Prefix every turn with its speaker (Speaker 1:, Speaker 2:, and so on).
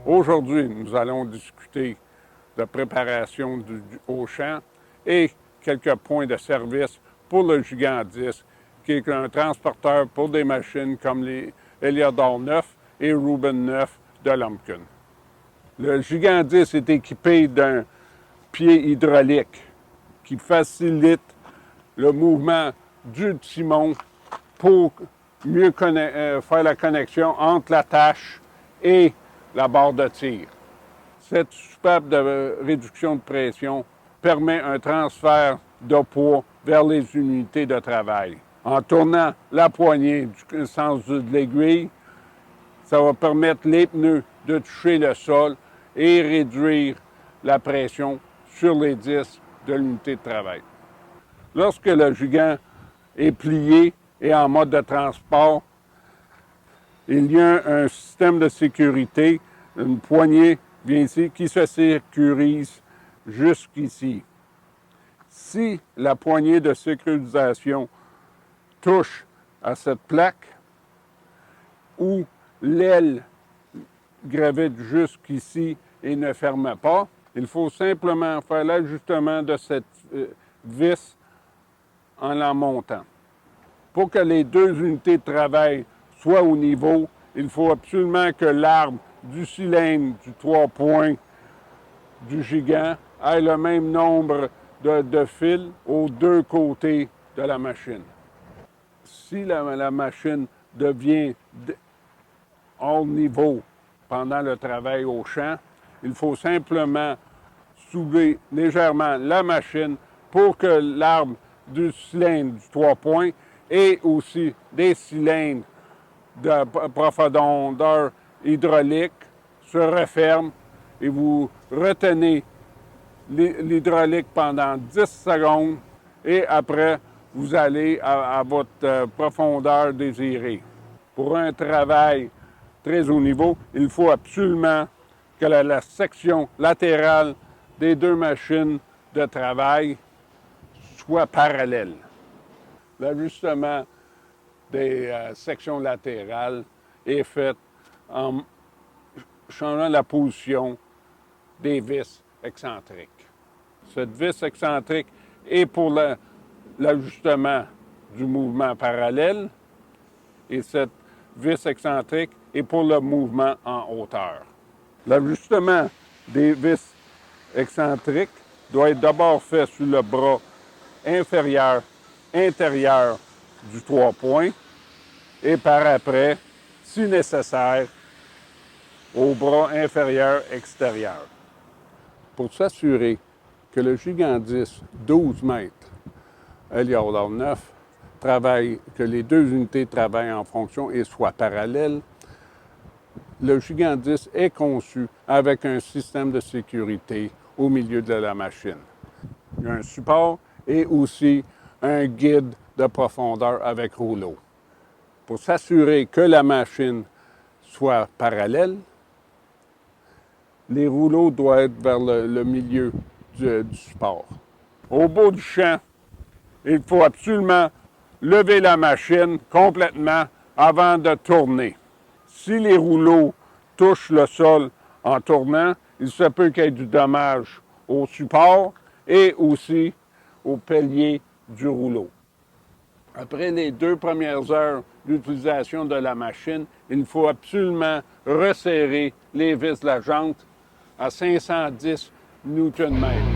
Speaker 1: Aujourd'hui, nous allons discuter de préparation au champ et quelques points de service pour le Gigant 10, qui est un transporteur pour des machines comme les Eliodor 9 et Reuben 9 de Lumpkin. Le Gigant 10 est équipé d'un pied hydraulique qui facilite le mouvement du timon pour mieux faire la connexion entre la tâche et la barre de tir. Cette soupape de réduction de pression permet un transfert de poids vers les unités de travail. En tournant la poignée du sens de l'aiguille, ça va permettre les pneus de toucher le sol et réduire la pression sur les disques de l'unité de travail. Lorsque le Gigant est plié et en mode de transport, il y a un système de sécurité, une poignée vient ici, qui se sécurise jusqu'ici. Si la poignée de sécurisation touche à cette plaque ou l'aile gravite jusqu'ici et ne ferme pas, il faut simplement faire l'ajustement de cette vis en la montant. Pour que les deux unités de travail soient au niveau, il faut absolument que l'arbre du cylindre du 3 points du Gigant ait le même nombre de fils aux deux côtés de la machine. Si la machine devient hors niveau pendant le travail au champ, il faut simplement soulever légèrement la machine pour que l'arbre du cylindre du 3 points et aussi des cylindres de profondeur hydraulique se referment et vous retenez l'hydraulique pendant 10 secondes et après, vous allez à votre profondeur désirée. Pour un travail très haut niveau, il faut absolument que la section latérale des deux machines de travail soit parallèle. L'ajustement des sections latérales est fait en changeant la position des vis excentriques. Cette vis excentrique est pour l'ajustement du mouvement parallèle et cette vis excentrique est pour le mouvement en hauteur. L'ajustement des vis excentriques doit être d'abord fait sur le bras inférieur, intérieur du 3 points et par après, si nécessaire, au bras inférieur extérieur. Pour s'assurer que le Gigant 10, 12 mètres, Eliodor 9, que les deux unités travaillent en fonction et soient parallèles, le Gigant 10 est conçu avec un système de sécurité au milieu de la machine. Il y a un support et aussi un guide de profondeur avec rouleau. Pour s'assurer que la machine soit parallèle, les rouleaux doivent être vers le milieu du support. Au bout du champ, il faut absolument lever la machine complètement avant de tourner. Si les rouleaux touchent le sol en tournant, il se peut qu'il y ait du dommage au support et aussi au pilier du rouleau. Après les 2 premières heures d'utilisation de la machine, il faut absolument resserrer les vis de la jante à 510 Nm.